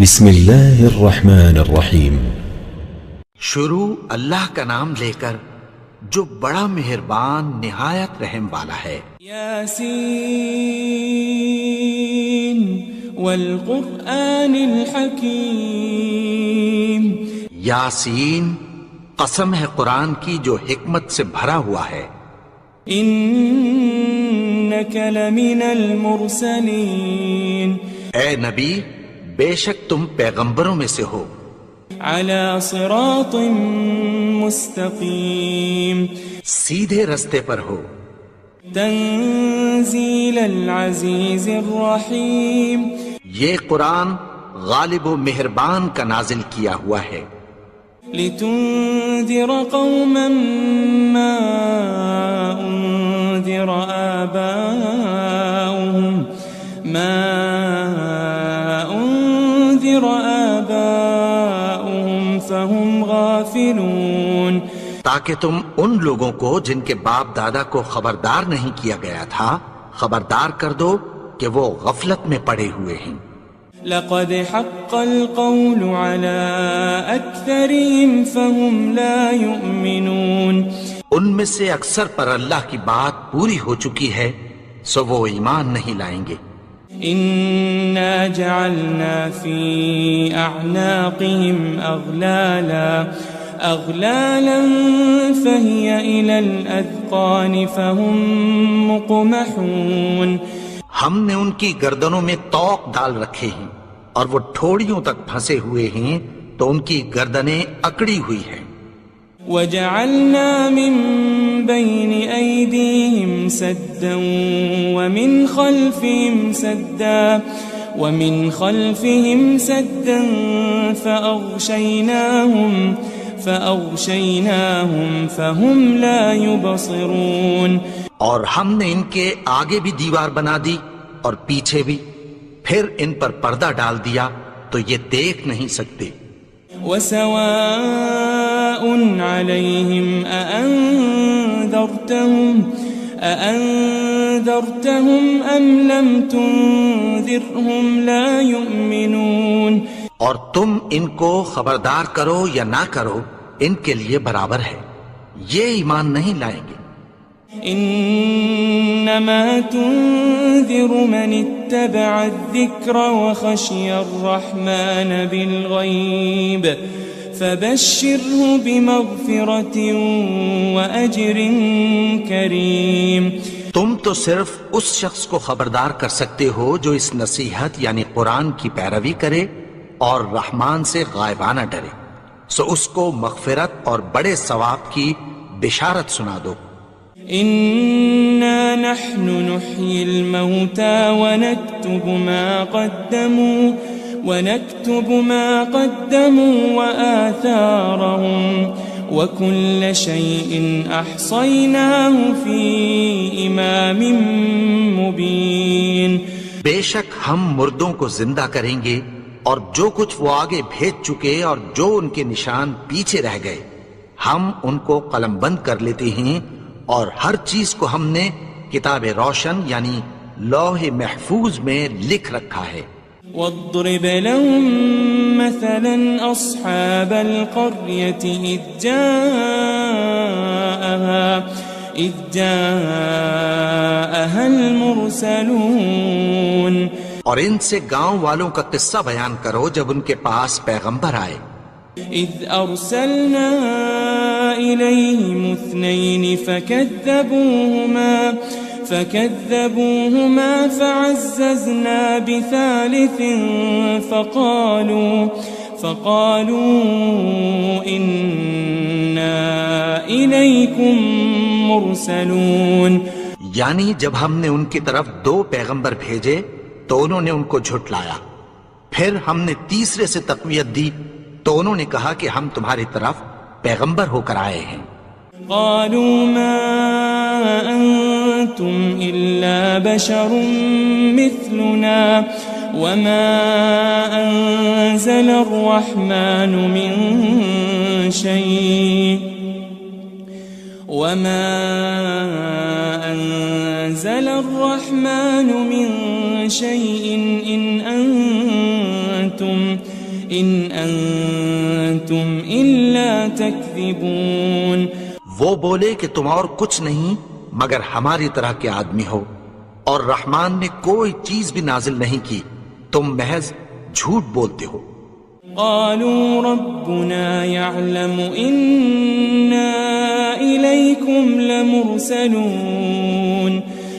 بسم اللہ الرحمن الرحیم۔ شروع اللہ کا نام لے کر جو بڑا مہربان نہایت رحم والا ہے۔ یاسین والقرآن الحکیم۔ یاسین، قسم ہے قرآن کی جو حکمت سے بھرا ہوا ہے۔ انک لمن المرسلین۔ اے نبی، بے شک تم پیغمبروں میں سے ہو۔ علی صراط مستقیم۔ سیدھے رستے پر ہو۔ تنزیل العزیز الرحیم۔ یہ قرآن غالب و مہربان کا نازل کیا ہوا ہے۔ لتنذر قوما ما انذر آباؤهم فهم غافلون۔ تاکہ تم ان لوگوں کو جن کے باپ دادا کو خبردار نہیں کیا گیا تھا خبردار کر دو کہ وہ غفلت میں پڑے ہوئے ہیں۔ لقد حق القول على أكثرهم فهم لا يؤمنون۔ ان میں سے اکثر پر اللہ کی بات پوری ہو چکی ہے سو وہ ایمان نہیں لائیں گے۔ إنا جعلنا في أعناقهم أغلالا فهي إلى الأذقان فهم مقمحون۔ ہم نے ان کی گردنوں میں طوق ڈال رکھے ہیں اور وہ ٹھوڑیوں تک پھنسے ہوئے ہیں تو ان کی گردنیں اکڑی ہوئی ہیں۔ وجعلنا من بين أيديهم سدا ومن خلفهم سدا فأغشيناهم فهم لا يبصرون۔ اور ہم نے ان کے آگے بھی دیوار بنا دی اور پیچھے بھی، پھر ان پر پردہ ڈال دیا تو یہ دیکھ نہیں سکتے۔ وسواء عليهم أأنذرتهم أم لم تنذرهم لا يؤمنون۔ اور تم ان کو خبردار کرو یا نہ کرو ان کے لیے برابر ہے، یہ ایمان نہیں لائیں گے۔ انما تنذر من اتبع الذکر وخشی الرحمن بالغیب فبشره بمغفرة وأجر کریم۔ تم تو صرف اس شخص کو خبردار کر سکتے ہو جو اس نصیحت یعنی قرآن کی پیروی کرے اور رحمان سے غائبانہ ڈرے، سو اس کو مغفرت اور بڑے ثواب کی بشارت سنا دو۔ إنا نحن نحيي الموتى ونكتب ما قدموا وآثارهم وكل شيء أحصيناه في إمام مبين۔ بے شک ہم مردوں کو زندہ کریں گے اور جو کچھ وہ آگے بھیج چکے اور جو ان کے نشان پیچھے رہ گئے ہم ان کو قلم بند کر لیتے ہیں، اور ہر چیز کو ہم نے کتاب روشن یعنی لوح محفوظ میں لکھ رکھا ہے۔ واضرب لهم مثلا أصحاب القرية إذ جاءها المرسلون۔ اور ان سے گاؤں والوں کا قصہ بیان کرو جب ان کے پاس پیغمبر آئے۔ إذ أرسلنا إليهم 2 فكذبوهما فعززنا بثالث فقالوا إنا إليكم مرسلون۔ یعنی جب ہم نے ان کی طرف 2 پیغمبر بھیجے تو انہوں نے ان کو جھٹلایا، پھر ہم نے تیسرے سے تقویت دی تو انہوں نے کہا کہ ہم تمہاری طرف پیغمبر ہو کر آئے ہیں۔ قالوا ما أنتم إلا بشر مثلنا وما أنزل الرحمن من شيء إن أنتم أنتم إلا تكذبون. وہ بولے کہ تم اور کچھ نہیں مگر ہماری طرح کے آدمی ہو، اور رحمان نے کوئی چیز بھی نازل نہیں کی، تم محض جھوٹ بولتے ہو. قالوا ربنا يعلم إنا إليكم لمرسلون.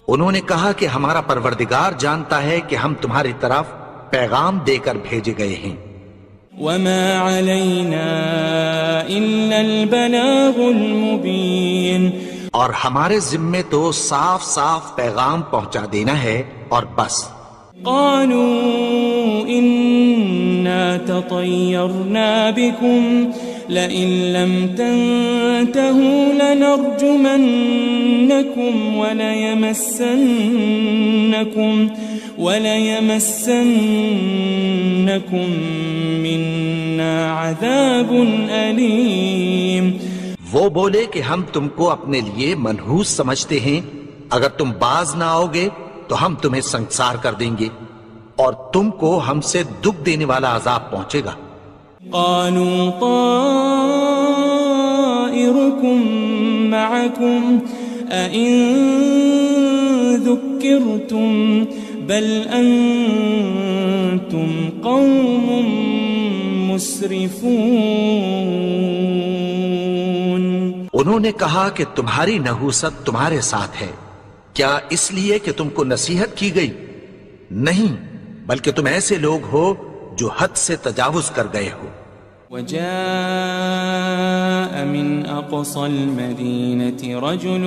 انہوں نے کہا کہ ہمارا پروردگار جانتا ہے کہ ہم تمہاری طرف پیغام دے کر بھیجے گئے ہیں. وما علينا إلا البلاغ المبين. اور ہمارے ذمے تو صاف صاف پیغام پہنچا دینا ہے اور بس. قالوا إنا تطيرنا بكم لئن لم تنتهوا لنرجمنكم وليمسنكم منا عذاب أليم. وہ بولے کہ ہم تم کو اپنے لیے منحوس سمجھتے ہیں، اگر تم باز نہ آؤ گے تو ہم تمہیں سنسار کر دیں گے اور تم کو ہم سے دکھ دینے والا عذاب پہنچے گا. قالوا طائركم معكم أئن ذكرتم بل أنتم قوم مسرفون. انہوں نے کہا کہ تمہاری نحوست تمہارے ساتھ ہے، کیا اس لیے کہ تم کو نصیحت کی گئی؟ نہیں، بلکہ تم ایسے لوگ ہو جو حد سے تجاوز کر گئے ہو. وجاء من أقصى المدينة رجل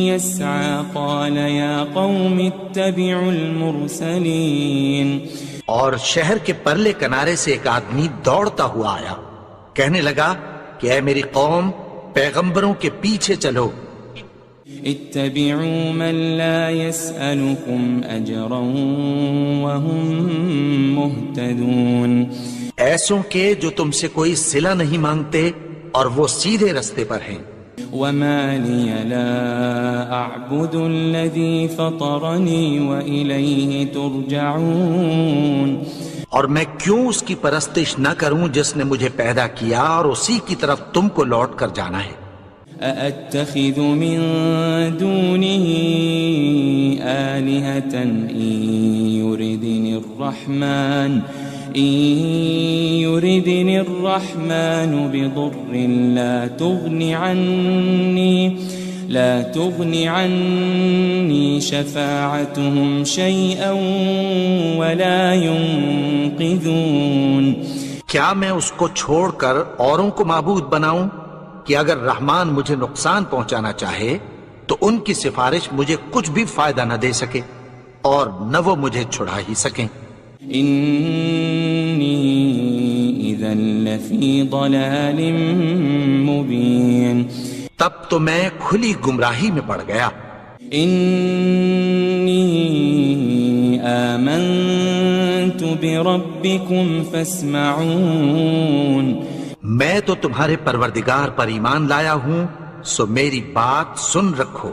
يسعى قال يا قوم اتبعوا المرسلين. اور شہر کے پرلے کنارے سے ایک آدمی دوڑتا ہوا آیا، کہنے لگا کہ اے میری قوم، پیغمبروں کے پیچھے چلو. اتبعوا من لا يسألكم أجرا وهم مهتدون. ایسوں کے جو تم سے کوئی صلہ نہیں مانگتے اور وہ سیدھے رستے پر ہیں. وما لي لا أعبد الذي فطرني وإليه ترجعون. اور میں کیوں اس کی پرستش نہ کروں جس نے مجھے پیدا کیا اور اسی کی طرف تم کو لوٹ کر جانا ہے. أأتخذ من دونه آلهة إن يردني الرحمن بضر لا تغن عني شفاعتهم شيئا ولا ينقذون. کیا میں اس کو چھوڑ کر اوروں کو معبود بناؤں کہ اگر رحمان مجھے نقصان پہنچانا چاہے تو ان کی سفارش مجھے کچھ بھی فائدہ نہ دے سکے اور نہ وہ مجھے چھڑا ہی سکیں. إني إذا لفي ضلال مبين. تب تو میں کھلی گمراہی میں پڑ گیا. إني آمنت بربكم فاسمعون. میں تو تمہارے پروردگار پر ایمان لایا ہوں، سو میری بات سن رکھو.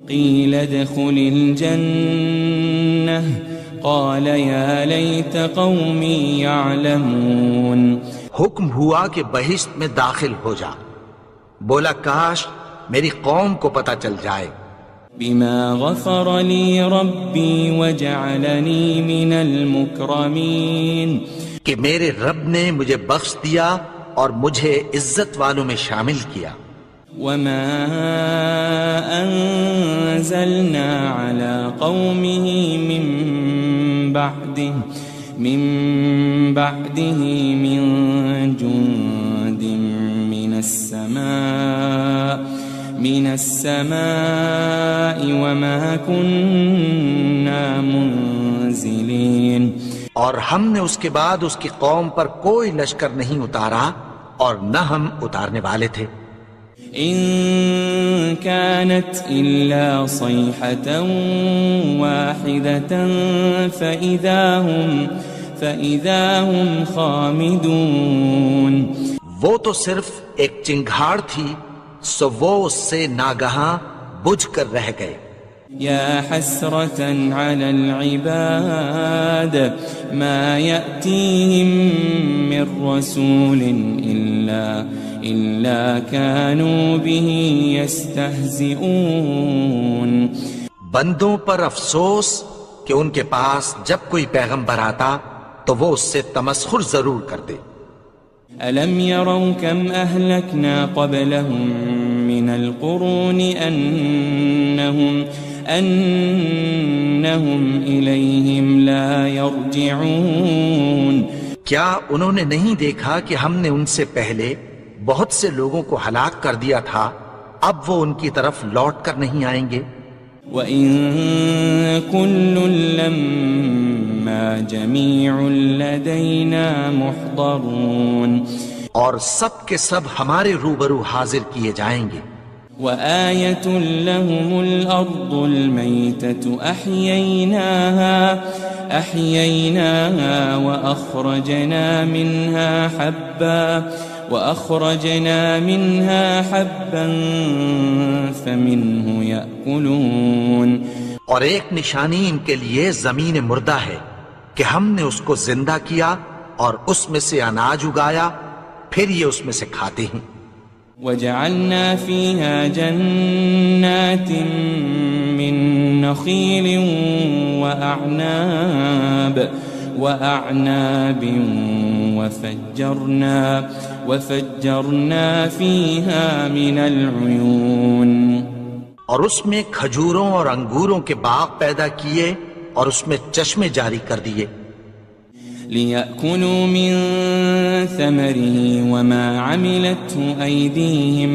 قيل ادخل الجنة قال يا ليت قومي يعلمون. حکم ہوا کہ بہشت میں داخل ہو جا. بولا کاش میری قوم کو پتہ چل جائے. بما غفر لي ربي وجعلني من المكرمين. کہ میرے رب نے مجھے بخش دیا اور مجھے عزت والوں میں شامل کیا. وما أنزلنا على قومه من بعده من جند من السماء وما كنا منزلين. اور ہم نے اس کے بعد اس کی قوم پر کوئی لشکر نہیں اتارا اور نہ ہم اتارنے والے تھے. إن كانت إلا صيحة واحدة فإذا هم خامدون. وہ تو صرف ایک چنگھاڑ تھی، سو وہ اس سے ناگہاں بجھ کر رہ گئے. يا حسرة على العباد ما يأتيهم من رسول إلا كانوا به يستهزئون. بندوں پر افسوس کہ ان کے پاس جب کوئی پیغمبر آتا تو وہ اس سے تمسخر ضرور کرتے. ألم يروا كم أهلكنا قبلهم من القرون أنهم إليهم لا يرجعون. کیا انہوں نے نہیں دیکھا کہ ہم نے ان سے پہلے بہت سے لوگوں کو ہلاک کر دیا تھا، اب وہ ان کی طرف لوٹ کر نہیں آئیں گے. وَإِن كُلٌّ لَمَّا جَمِيعٌ لَدَيْنَا مُحْضَرُونَ. اور سب کے سب ہمارے روبرو حاضر کیے جائیں گے. وَآيَةٌ لَهُمُ الْأَرْضُ الْمَيْتَةُ أَحْيَيْنَاهَا وَأَخْرَجْنَا مِنْهَا حَبًّا فَمِنْهُ يَأْكُلُونَ. اور ایک نشانی ان کے لیے زمین مردہ ہے کہ ہم نے اس کو زندہ کیا اور اس میں سے اناج اگایا، پھر یہ اس میں سے کھاتے ہیں. وَجَعَلْنَا فِيهَا جَنَّاتٍ مِّن نَخِيلٍ وَأَعْنَابٍ وَفَجَّرْنَا فِيهَا مِنَ الْعُيُونِ. اور اس میں کھجوروں اور انگوروں کے باغ پیدا کیے اور اس میں چشمے جاری کر دیے. لِيَأْكُلُوا مِن ثَمَرِهِ وَمَا عَمِلَتْهُ أَيْدِيهِمْ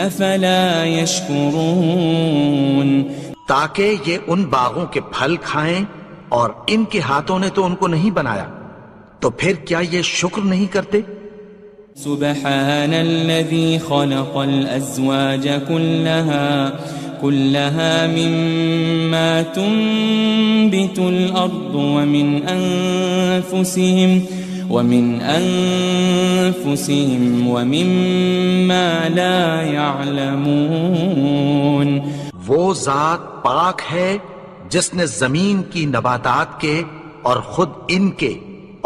أَفَلَا يَشْكُرُونَ. تاکہ یہ ان باغوں کے پھل کھائیں اور ان کے ہاتھوں نے تو ان کو نہیں بنایا، تو پھر کیا یہ شکر نہیں کرتے؟ سبحان الذي خلق الأزواج كلها مما تنبت الأرض ومن أنفسهم ومما لا يعلمون. وہ ذات پاک ہے جس نے زمین کی نباتات کے اور خود ان کے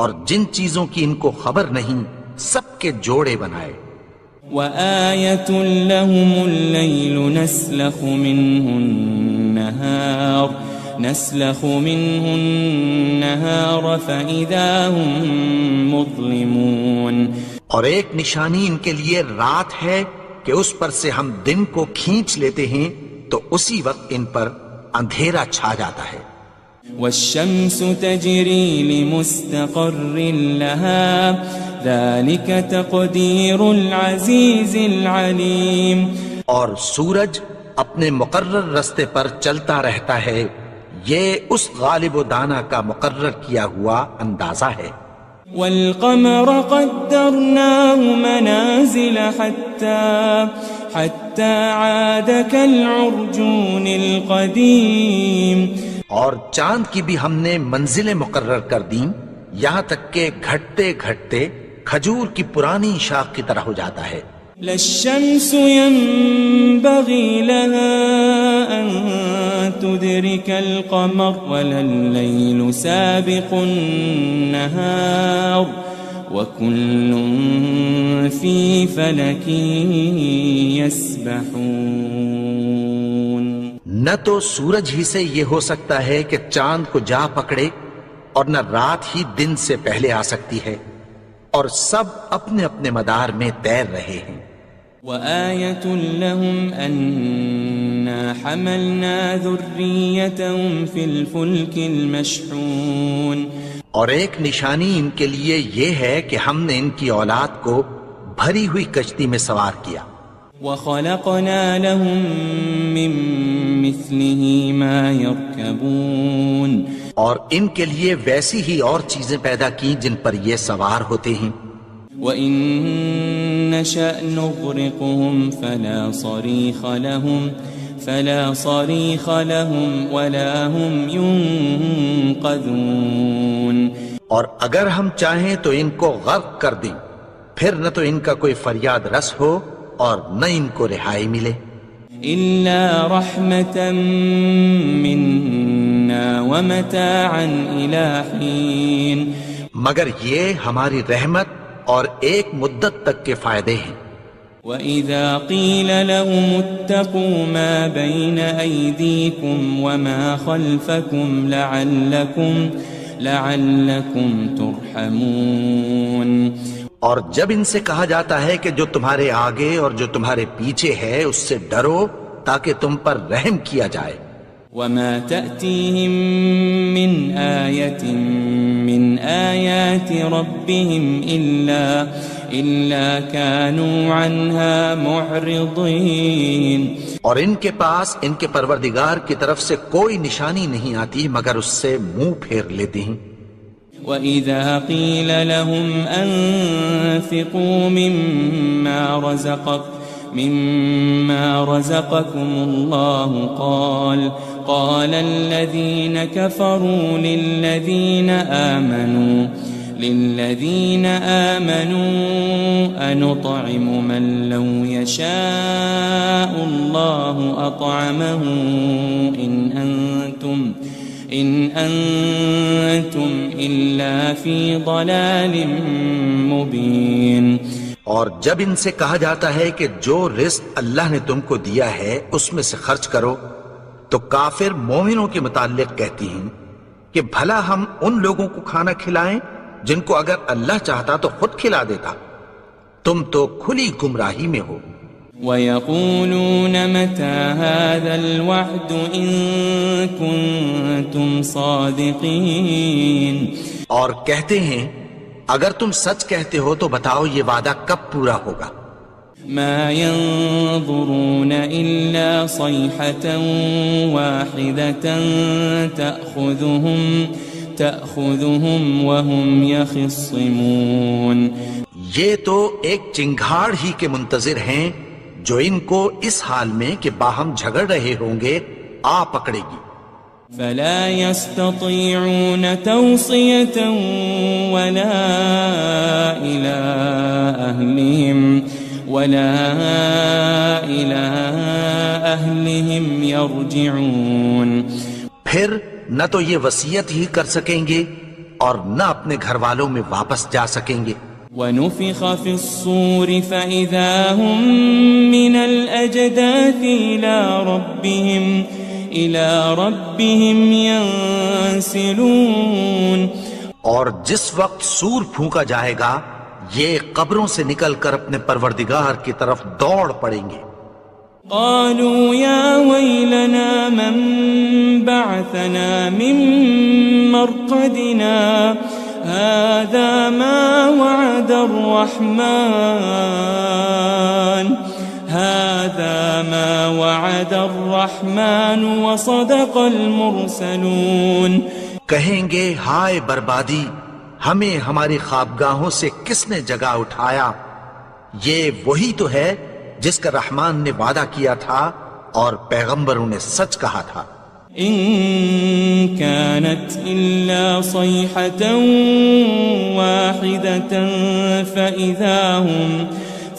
اور جن چیزوں کی ان کو خبر نہیں سب کے جوڑے بنائے. وَآيَةٌ لَهُمُ اللَّيْلُ نَسْلَخُ مِنْهُ النَّهَارَ فَإِذَا هُمْ مُظْلِمُونَ. اور ایک نشانی ان کے لیے رات ہے کہ اس پر سے ہم دن کو کھینچ لیتے ہیں تو اسی وقت ان پر اندھیرا چھا جاتا ہے. وَالشَّمْسُ تَجْرِي لِمُسْتَقَرٍّ لَهَا ذَلِكَ تَقْدِيرُ الْعَزِيزِ الْعَلِيمِ. اور سورج اپنے مقرر رستے پر چلتا رہتا ہے، یہ اس غالب و دانا کا مقرر کیا ہوا اندازہ ہے. وَالْقَمَرَ قَدَّرْنَاهُ مَنَازِلَ حَتَّى عَادَ كَالْعُرْجُونِ الْقَدِيمِ. اور چاند کی بھی ہم نے منزلیں مقرر کر دیں، یہاں تک کہ گھٹتے گھٹتے کھجور کی پرانی شاخ کی طرح ہو جاتا ہے. لَلشَّمْسُ يَنبَغِي لَهَا أَن تُدْرِكَ الْقَمَرَ وَلَلَّيْلُ سَابِقُ النَّهَارِ وَكُلٌّ فِي فَلَكٍ يَسْبَحُونَ. نہ تو سورج ہی سے یہ ہو سکتا ہے کہ چاند کو جا پکڑے، اور نہ رات ہی دن سے پہلے آ سکتی ہے، اور سب اپنے اپنے مدار میں تیر رہے ہیں. وَآيَةٌ لَهُمْ أَنَّا حَمَلْنَا ذُرِّيَّتَهُمْ فِي الْفُلْكِ الْمَشْحُونِ. اور ایک نشانی ان کے لیے یہ ہے کہ ہم نے ان کی اولاد کو بھری ہوئی کشتی میں سوار کیا. وَخَلَقْنَا لَهُم مِّن مِّثْلِهِ مَا يَرْكَبُونَ. اور ان کے لیے ویسی ہی اور چیزیں پیدا کی جن پر یہ سوار ہوتے ہیں. وَإِن نَّشَأْ نُغْرِقْهُمْ فَلَا صَرِيخَ لَهُمْ وَلَا هُمْ يُنقَذُونَ. اور اگر ہم چاہیں تو ان کو غرق کر دیں، پھر نہ تو ان کا کوئی فریاد رس ہو اور نہ ان کو رہائی ملے. إلا رحمة منا ومتاعا إلى حين مگر یہ ہماری رحمت اور ایک مدت تک کے فائدے ہیں. وَإِذَا قِيلَ لَهُمُ اتَّقُوا مَا بَيْنَ أَيْدِيكُمْ وَمَا خَلْفَكُمْ لَعَلَّكُمْ تُرْحَمُونَ. اور جب ان سے کہا جاتا ہے کہ جو تمہارے آگے اور جو تمہارے پیچھے ہے اس سے ڈرو تاکہ تم پر رحم کیا جائے. وَمَا تَأْتِيهِم مِّنْ آيَةٍ مِّنْ آيَاتِ رَبِّهِمْ إِلَّا كَانُوا عَنْهَا مُعْرِضِينَ. اور ان کے پاس ان کے پروردگار کی طرف سے کوئی نشانی نہیں آتی مگر اس سے منہ پھیر لیتے ہیں. وَإِذَا قِيلَ لَهُمْ أَنفِقُوا مِمَّا رَزَقَكُمُ اللَّهُ قَالَ الَّذِينَ كَفَرُوا لِلَّذِينَ آمَنُوا أَنُطْعِمُ مَن لَّوْ يَشَاءُ اللَّهُ أَطْعَمَهُ إِنْ أَنْتُمْ إِلَّا فِي ضَلَالٍ مُبِينٍ. اور جب ان سے کہا جاتا ہے کہ جو رزق اللہ نے تم کو دیا ہے اس میں سے خرچ کرو تو کافر مومنوں کے متعلق کہتی ہیں کہ بھلا ہم ان لوگوں کو کھانا کھلائیں جن کو اگر اللہ چاہتا تو خود کھلا دیتا. تم تو کھلی گمراہی میں ہو. وَيَقُولُونَ مَتَى هَذَا الْوَعْدُ إِن كُنتُمْ صَادِقِينَ. اور کہتے ہیں اگر تم سچ کہتے ہو تو بتاؤ یہ وعدہ کب پورا ہوگا. مَا يَنظُرُونَ إِلَّا صَيْحَةً وَاحِدَةً تَأْخُذُهُمْ وَهُمْ يَخِصِّمُونَ. یہ تو ایک چنگھاڑ ہی کے منتظر ہیں جو ان کو اس حال میں کہ باہم جھگڑ رہے ہوں گے آ پکڑے گی. فلا يستطيعون توصية ولا إلى أهلهم يرجعون. پھر نہ تو یہ وصیت ہی کر سکیں گے اور نہ اپنے گھر والوں میں واپس جا سکیں گے. وَنُفِخَ فِي الصُّورِ فَإِذَا هُم مِّنَ الْأَجْدَاثِ إِلَى رَبِّهِمْ يَنسِلُونَ. اور جس وقت سور پھونکا جائے گا یہ قبروں سے نکل کر اپنے پروردگار کی طرف دوڑ پڑیں گے. قالوا يا ويلنا من بعثنا من مرقدنا هذا ما وعد الرحمن وصدق المرسلون. کہیں گے ہائے بربادی ہمیں ہماری خوابگاہوں سے کس نے جگا اٹھایا. یہ وہی تو ہے جس کا رحمان نے وعدہ کیا تھا اور پیغمبروں نے سچ کہا تھا. ان كانت الا صيحة واحدة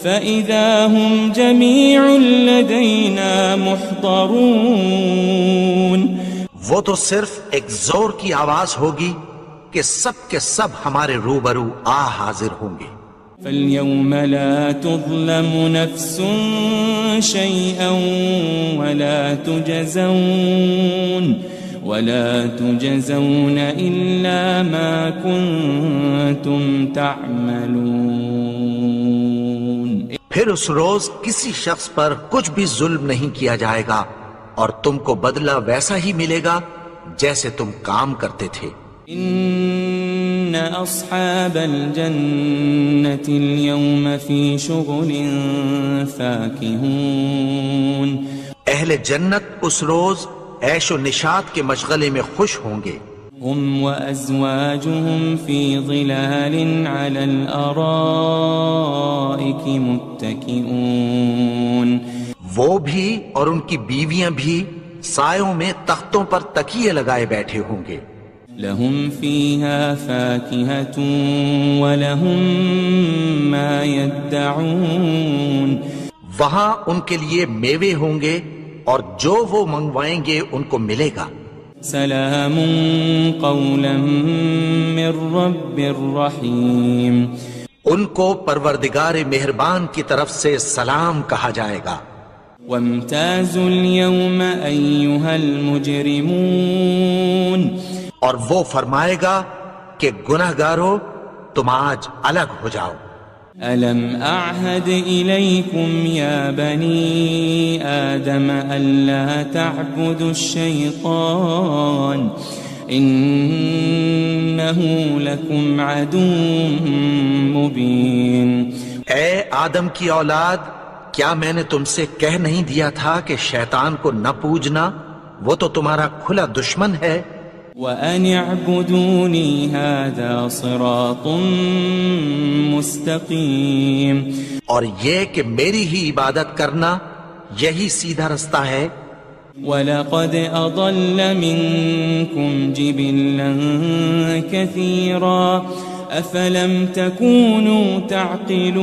فإذا هم جميع لدينا محضرون. وہ تو صرف ایک زور کی آواز ہوگی کہ سب کے سب ہمارے روبرو حاضر ہوں گے. فاليوم لا تظلم نفس شيئا ولا تجزون إلا ما كنتم تعملون. پھر اس روز کسی شخص پر کچھ بھی ظلم نہیں کیا جائے گا اور تم کو بدلہ ویسا ہی ملے گا جیسے تم کام کرتے تھے. ان اصحاب الجنة اليوم في شغل فاكهون. اہل جنت اس روز عیش و نشاط کے مشغلے میں خوش ہوں گے. هم وازواجهم في ظلال على الارائك متكئون. وہ بھی اور ان کی بیویاں بھی سایوں میں تختوں پر تکیے لگائے بیٹھے ہوں گے. لهم فيها فاكهة ولهم ما يدعون. وہاں ان کے لیے میوے ہوں گے اور جو وہ منگوائیں گے ان کو ملے گا۔ سلام قولا من رب الرحیم، ان کو پروردگار مہربان کی طرف سے سلام کہا جائے گا۔ وامتازوا اليوم ایھا المجرمون، اور وہ فرمائے گا کہ گنہگارو تم آج الگ ہو جاؤ۔ ألم أعهد إليكم يا بني آدم ألا تعبدوا الشيطان إنه لكم عدو مبين۔ اے آدم کی اولاد، کیا میں نے تم سے کہہ نہیں دیا تھا کہ شیطان کو نہ پوجنا، وہ تو تمہارا کھلا دشمن ہے۔ وَأَنِ اعْبُدُونِي هَذَا صِرَاطٌ مُسْتَقِيمٌ، اور یہ کہ میری ہی عبادت کرنا یہی سیدھا رستہ ہے۔ وَلَقَدْ أَضَلَّ مِنْكُمْ جِبِلًّا كَثِيرًا أَفَلَمْ تَكُونُوا تَعْقِلُونَ،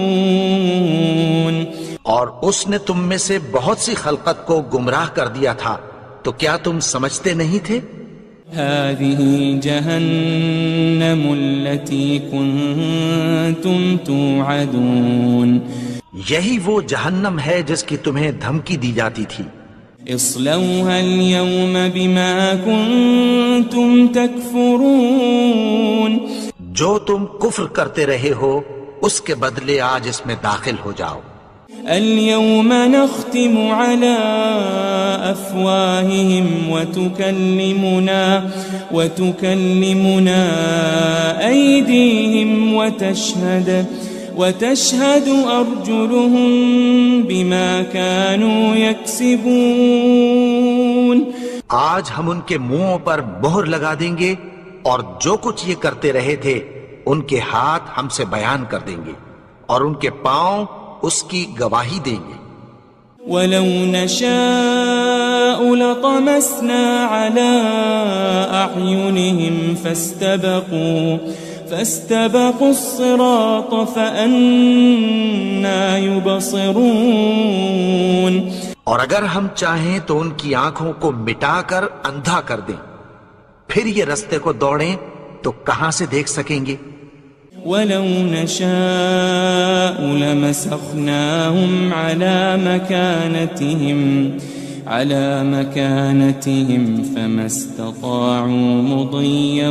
اور اس نے تم میں سے بہت سی خلقت کو گمراہ کر دیا تھا، تو کیا تم سمجھتے نہیں تھے؟ هذه جهنم التي كنتم توعدون، یہی وہ جہنم ہے جس کی تمہیں دھمکی دی جاتی تھی۔ اصلوها اليوم بما كنتم تكفرون، جو تم کفر کرتے رہے ہو اس کے بدلے آج اس میں داخل ہو جاؤ۔ اليوم نختم على أفواههم وتكلمنا أيديهم وتشهد أرجلهم بما كانوا يكسبون، آج ہم ان کے منہوں پر مہر لگا دیں گے اور جو کچھ یہ کرتے رہے تھے ان کے ہاتھ ہم سے بیان کر دیں گے اور ان کے پاؤں اس کی گواہی دیں گے۔ وَلَوْ نَشَاءُ لَطَمَسْنَا عَلَىٰ أَعْيُنِهِمْ فَاسْتَبَقُوا الصِّرَاطَ فَأَنَّىٰ يُبْصِرُونَ، اور اگر ہم چاہیں تو ان کی آنکھوں کو مٹا کر اندھا کر دیں، پھر یہ رستے کو دوڑیں تو کہاں سے دیکھ سکیں گے؟ وَلَوْ نَشَاءُ لَمَسَخْنَاهُمْ عَلَى مَكَانَتِهِمْ فَمَا اسْتَطَاعُوا مُضِيًّا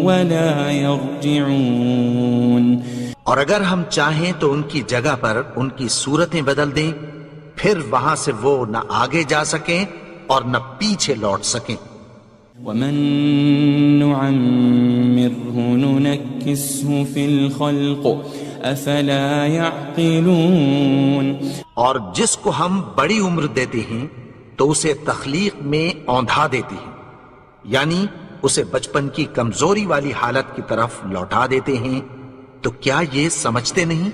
وَلَا يَرْجِعُونَ، اور اگر ہم چاہیں تو ان کی جگہ پر ان کی صورتیں بدل دیں، پھر وہاں سے وہ نہ آگے جا سکیں اور نہ پیچھے لوٹ سکیں۔ وَمَن نُعَمِّرْهُ نُنَكِّسْهُ فِي الْخَلْقِ أَفَلَا يَعْقِلُونَ، اور جس کو ہم بڑی عمر دیتے ہیں تو اسے تخلیق میں اوندھا دیتے ہیں، یعنی اسے بچپن کی کمزوری والی حالت کی طرف لوٹا دیتے ہیں، تو کیا یہ سمجھتے نہیں؟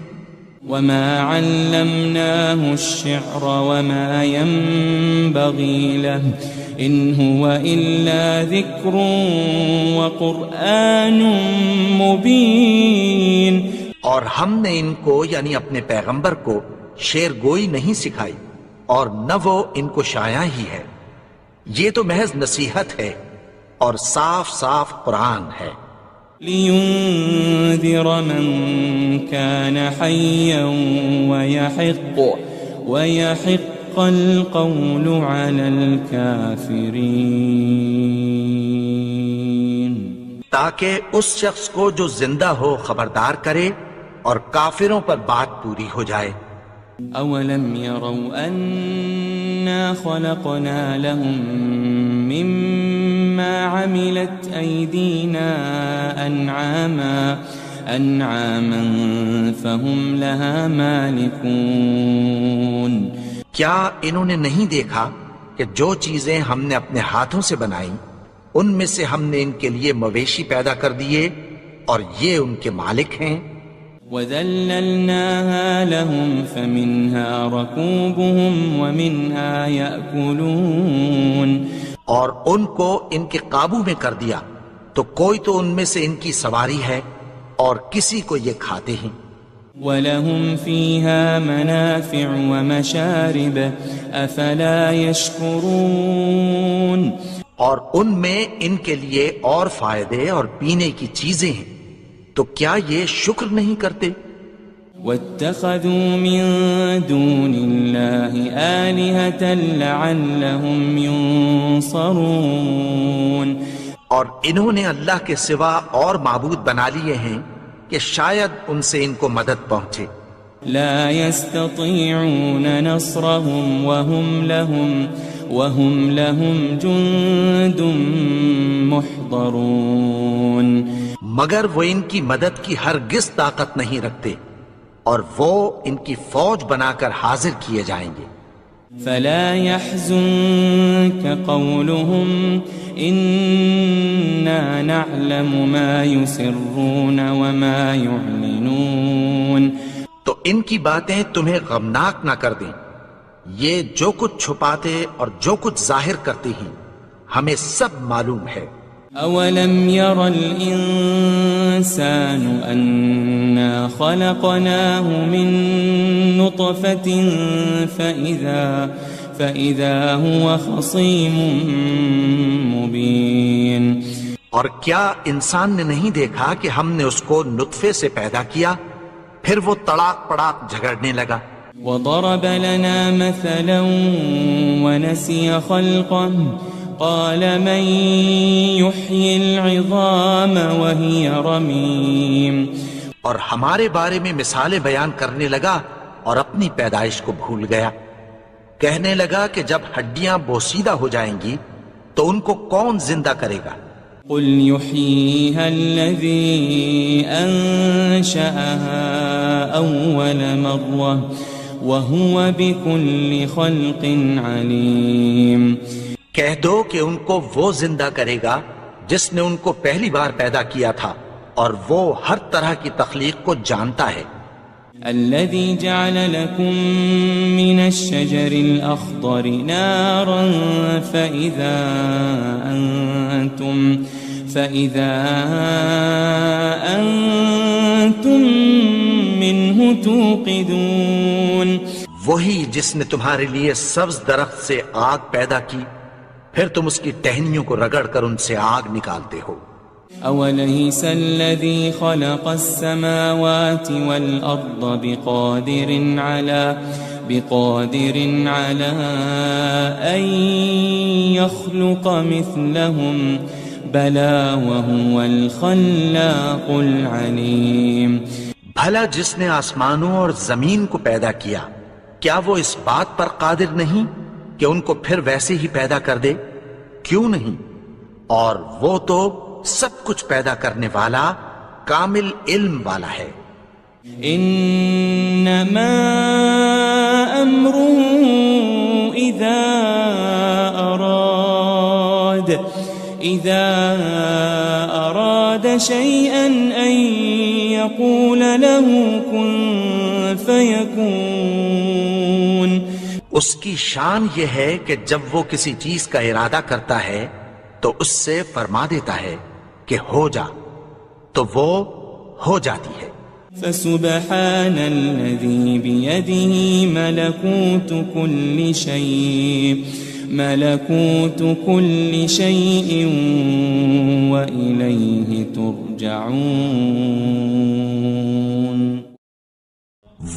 وَمَا عَلَّمْنَاهُ الشِّعْرَ وَمَا يَنبَغِي لَهُ إِنْ هُوَ إِلَّا ذِكْرٌ وَقُرْآنٌ مُبِينٌ، اور ہم نے ان کو یعنی اپنے پیغمبر کو شعر گوئی نہیں سکھائی اور نہ وہ ان کو شایع ہی ہے، یہ تو محض نصیحت ہے اور صاف صاف قرآن ہے۔ لِيُنذِرَ مَن كَانَ حَيًّا وَيَحِقَّ الْقَوْلُ عَلَى الْكَافِرِينَ، تاکہ اس شخص کو جو زندہ ہو خبردار کرے اور کافروں پر بات پوری ہو جائے۔ أَوَلَمْ يَرَوْا أَنَّا خَلَقْنَا لَهُم مِّمَّا عَمِلَتْ أَيْدِينَا أَنْعَامًا فَهُمْ لَهَا مَالِكُونَ، کیا انہوں نے نہیں دیکھا کہ جو چیزیں ہم نے اپنے ہاتھوں سے بنائیں ان میں سے ہم نے ان کے لیے مویشی پیدا کر دیے اور یہ ان کے مالک ہیں۔ وَذَلَّلْنَاهَا لَهُمْ فَمِنْهَا رَكُوبُهُمْ وَمِنْهَا يَأْكُلُونَ، اور ان کو ان کے قابو میں کر دیا تو کوئی تو ان میں سے ان کی سواری ہے اور کسی کو یہ کھاتے ہیں۔ وَلَهُمْ فِيهَا مَنَافِعُ وَمَشَارِبُ أَفَلَا يَشْكُرُونَ اور ان میں ان کے لیے اور فائدے اور پینے کی چیزیں ہیں، تو کیا یہ شکر نہیں کرتے؟ وَاتَّخَذُوا مِن دُونِ اللَّهِ آلِهَةً لَعَلَّهُمْ يُنصَرُونَ اور انہوں نے اللہ کے سوا اور معبود بنا لیے ہیں کہ شاید ان سے ان کو مدد پہنچے۔ لا يستطيعون نصرهم وهم لهم جند محضرون مگر وہ ان کی مدد کی ہرگز طاقت نہیں رکھتے، اور وہ ان کی فوج بنا کر حاضر کیے جائیں گے۔ فلا يحزنك قولهم إنا نعلم ما يسرون وما يعلنون تو ان کی باتیں تمہیں غمناک نہ کر دیں، یہ جو کچھ چھپاتے اور جو کچھ ظاہر کرتے ہیں ہمیں سب معلوم ہے۔ أولم ير الإنسان أنا خلقناه من نطفة فإذا هو خصيم مبين اور کیا انسان نے نہیں دیکھا کہ ہم نے اس کو نطفے سے پیدا کیا، پھر وہ تڑاک پڑاک جھگڑنے لگا۔ وضرب لنا مثلا ونسي خلقه قال من يحيي العظام وهي رميم اور ہمارے بارے میں مثالیں بیان کرنے لگا اور اپنی پیدائش کو بھول گیا، کہنے لگا کہ جب ہڈیاں بوسیدہ ہو جائیں گی تو ان کو کون زندہ کرے گا؟ قل يحييها الذي أنشأها أول مرة وهو بكل خلق عليم کہہ دو کہ ان کو وہ زندہ کرے گا جس نے ان کو پہلی بار پیدا کیا تھا، اور وہ ہر طرح کی تخلیق کو جانتا ہے۔ الذي جعل لكم من الشجر الأخضر نارا فإذا أنتم منه توقدون وہی جس نے تمہارے لیے سبز درخت سے آگ پیدا کی، پھر تم اس کی ٹہنیوں کو رگڑ کر ان سے آگ نکالتے ہو۔ أوليس الذي خلق السماوات والأرض بقادر على أن يخلق مثلهم بلى وهو الخلاق العليم بھلا جس نے آسمانوں اور زمین کو پیدا کیا، کیا وہ اس بات پر قادر نہیں کہ ان کو پھر ویسے ہی پیدا کر دے؟ کیوں نہیں؟ اور وہ تو سب کچھ پیدا کرنے والا، کامل علم والا ہے۔ انما امره اذا اراد شيئا ان يقول له كن فيكون اس کی شان یہ ہے کہ جب وہ کسی چیز کا ارادہ کرتا ہے تو اس سے فرما دیتا ہے کہ ہو جا، تو وہ ہو جاتی ہے۔ فسبحان الذي بيده ملكوت كل شيء وإليه ترجعون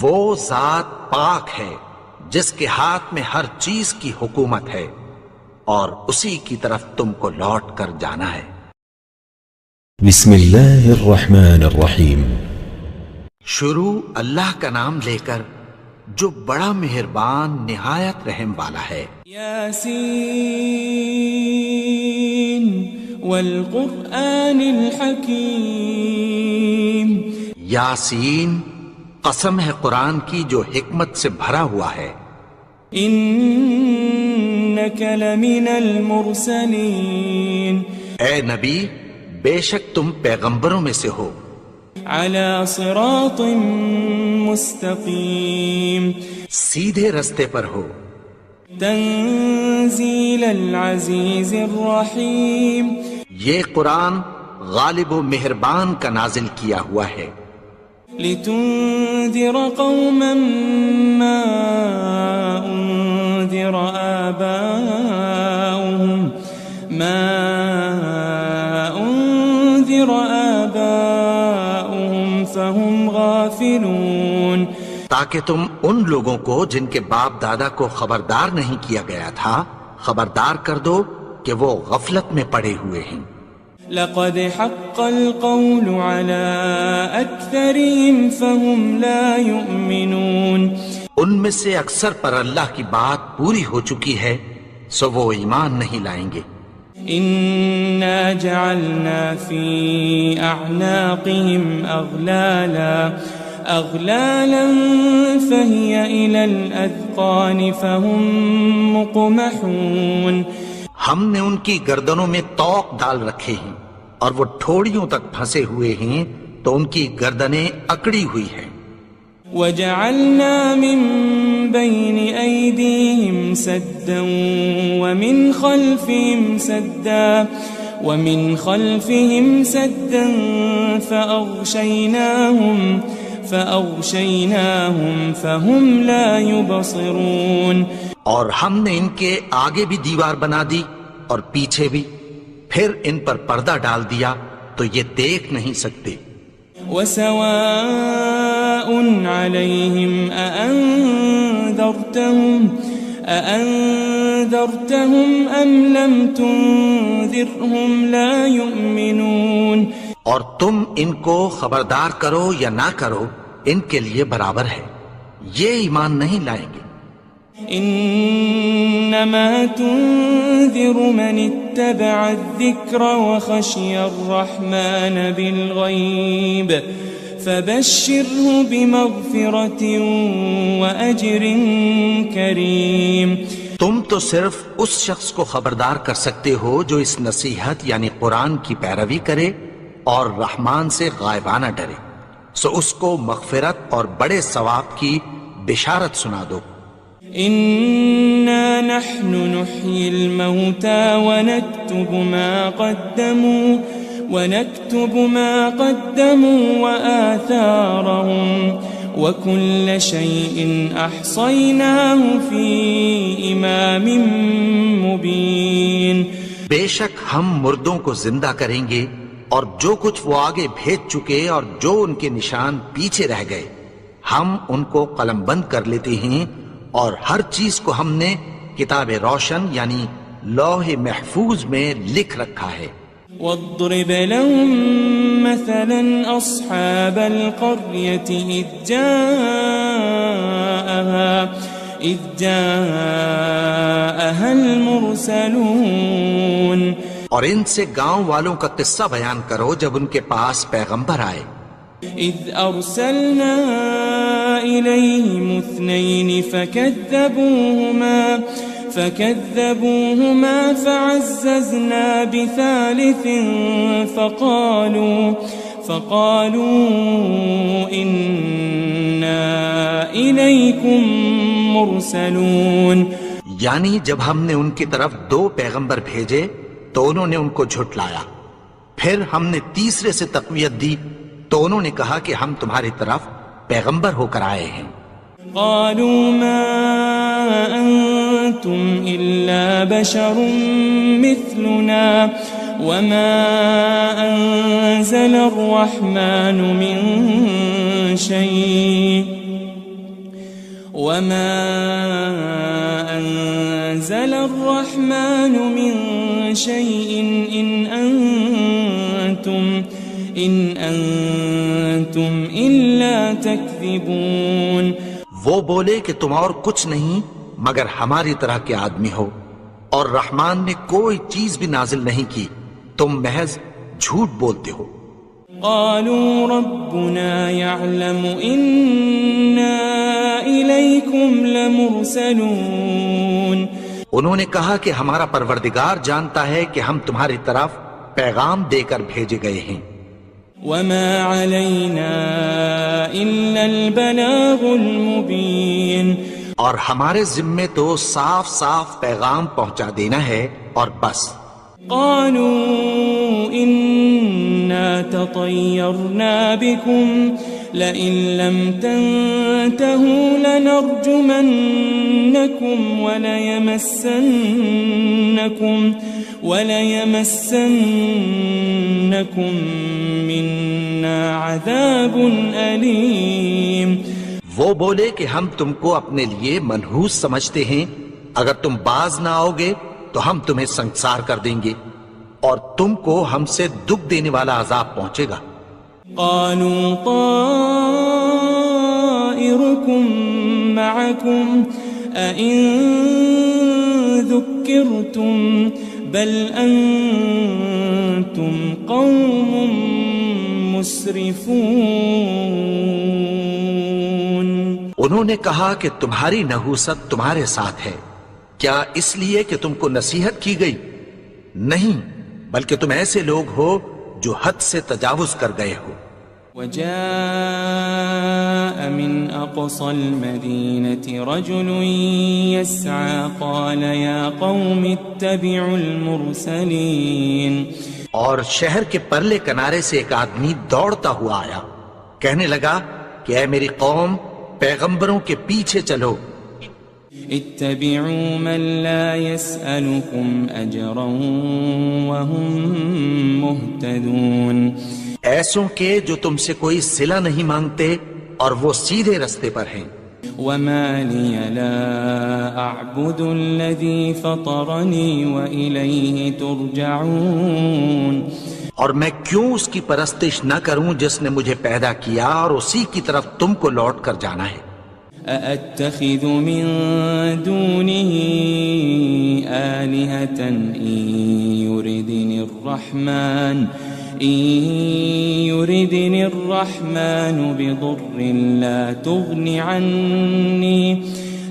وہ ذات پاک ہے جس کے ہاتھ میں ہر چیز کی حکومت ہے، اور اسی کی طرف تم کو لوٹ کر جانا ہے۔ بسم اللہ الرحمن الرحیم۔ شروع اللہ کا نام لے کر جو بڑا مہربان نہایت رحم والا ہے۔ یاسین والقرآن الحکیم۔ یاسین، قسم ہے قرآن کی جو حکمت سے بھرا ہوا ہے۔ انک لمن المرسلین۔ اے نبی، بے شک تم پیغمبروں میں سے ہو۔ علی صراط مستقیم۔ سیدھے رستے پر ہو۔ تنزیل العزیز الرحیم۔ یہ قرآن غالب و مہربان کا نازل کیا ہوا ہے۔ لتنذر قوما ما أنذر آباؤهم فهم غافلون، تاکہ تم ان لوگوں کو جن کے باپ دادا کو خبردار نہیں کیا گیا تھا خبردار کر دو کہ وہ غفلت میں پڑے ہوئے ہیں۔ لقد حق القول على أكثرهم فهم لا يؤمنون، ان میں سے اکثر پر اللہ کی بات پوری ہو چکی ہے سو وہ ایمان نہیں لائیں گے۔ إنا جعلنا في أعناقهم أغلالا فهي إلى الأذقان فهم مقمحون، ہم نے ان کی گردنوں میں طوق ڈال رکھے ہیں اور وہ ٹھوڑیوں تک پھنسے ہوئے ہیں تو ان کی گردنیں اکڑی ہوئی ہیں۔ وجعلنا من بين أيديهم سدا ومن خلفهم سدا فأغشيناهم فهم لا يبصرون، اور ہم نے ان کے آگے بھی دیوار بنا دی اور پیچھے بھی، پھر ان پر پردہ ڈال دیا تو یہ دیکھ نہیں سکتے۔ وسواء عليهم أأنذرتهم أم لم تنذرهم لا يؤمنون، اور تم ان کو خبردار کرو یا نہ کرو ان کے لیے برابر ہے، یہ ایمان نہیں لائیں گے۔ انما تنذر من اتبع الذکر وخشی الرحمن بالغیب فبشره بمغفرة واجر کریم، تم تو صرف اس شخص کو خبردار کر سکتے ہو جو اس نصیحت یعنی قرآن کی پیروی کرے اور رحمان سے غائبانہ ڈرے، سو اس کو مغفرت اور بڑے ثواب کی بشارت سنا دو۔ إنا نحن نحيي الموتى ونكتب ما قدموا وآثارهم وكل شيء أحصيناه في إمام مبين، بے شک ہم مردوں کو زندہ کریں گے اور جو کچھ وہ آگے بھیج چکے اور جو ان کے نشان پیچھے رہ گئے ہم ان کو قلم بند کر لیتے ہیں، اور ہر چیز کو ہم نے کتاب روشن یعنی لوح محفوظ میں لکھ رکھا ہے۔ واضرب لهم مثلا أصحاب القرية إذ جاءها المرسلون، اور ان سے گاؤں والوں کا قصہ بیان کرو جب ان کے پاس پیغمبر آئے۔ إذ أرسلنا إليهم 2 فكذبوهما فعززنا بثالث فقالوا إنا إليكم مرسلون، یعنی جب ہم نے ان کی طرف 2 پیغمبر بھیجے تو انہوں نے ان کو جھٹلایا، پھر ہم نے تیسرے سے تقویت دی تو انہوں نے کہا کہ ہم تمہاری طرف پیغمبر ہو کر آئے ہیں۔ قالوا ما أنتم إلا بشر مثلنا وما أنزل الرحمن من شيء إن أنتم إلا تكذبون، وہ بولے کہ تم اور کچھ نہیں مگر ہماری طرح کے آدمی ہو، اور رحمان نے کوئی چیز بھی نازل نہیں کی، تم محض جھوٹ بولتے ہو۔ قالوا ربنا يعلم إنا إليكم لمرسلون، انہوں نے کہا کہ ہمارا پروردگار جانتا ہے کہ ہم تمہاری طرف پیغام دے کر بھیجے گئے ہیں۔ وما علينا إلا البلاغ المبين، اور ہمارے ذمے تو صاف صاف پیغام پہنچا دینا ہے اور بس۔ قالوا إنا تطيرنا بكم لئن لم تنتهوا لنرجمنكم وليمسنكم منا عذاب أليم. وہ بولے کہ ہم تم کو اپنے لیے منحوس سمجھتے ہیں، اگر تم باز نہ آؤ گے تو ہم تمہیں سنسار کر دیں گے اور تم کو ہم سے دکھ دینے والا عذاب پہنچے گا. قالوا طائركم معكم أئن ذكرتم بل أنتم قوم مسرفون. انہوں نے کہا کہ تمہاری نحوست تمہارے ساتھ ہے، کیا اس لیے کہ تم کو نصیحت کی گئی؟ نہیں، بلکہ تم ایسے لوگ ہو جو حد سے تجاوز کر گئے ہو. وجاء من أقصى المدينة رجل يسعى قال يا قوم اتبعوا المرسلين. اور شہر کے پرلے کنارے سے ایک آدمی دوڑتا ہوا آیا، کہنے لگا کہ اے میری قوم، پیغمبروں کے پیچھے چلو. اتبعوا من لا يسألكم أجرا وهم مهتدون. ایسوں کے جو تم سے کوئی صلہ نہیں مانگتے اور وہ سیدھے رستے پر ہیں. وما لي لا أعبد الذي فطرني وإليه ترجعون. اور میں کیوں اس کی پرستش نہ کروں جس نے مجھے پیدا کیا اور اسی کی طرف تم کو لوٹ کر جانا ہے. أأتخذ من دونه آلهة إن يردني الرحمن بضر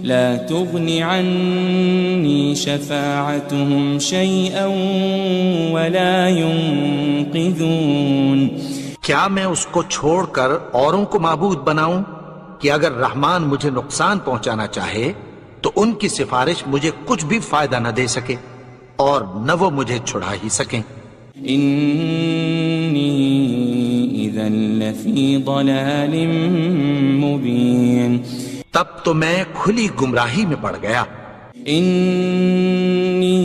لا تغن عني شفاعتهم شيئا ولا ينقذون. کیا میں اس کو چھوڑ کر اوروں کو معبود بناؤں کہ اگر رحمان مجھے نقصان پہنچانا چاہے تو ان کی سفارش مجھے کچھ بھی فائدہ نہ دے سکے اور نہ وہ مجھے چھڑا ہی سکیں. إني إذا لفي ضلال مبين. تب تو میں کھلی گمراہی میں پڑ گیا. إني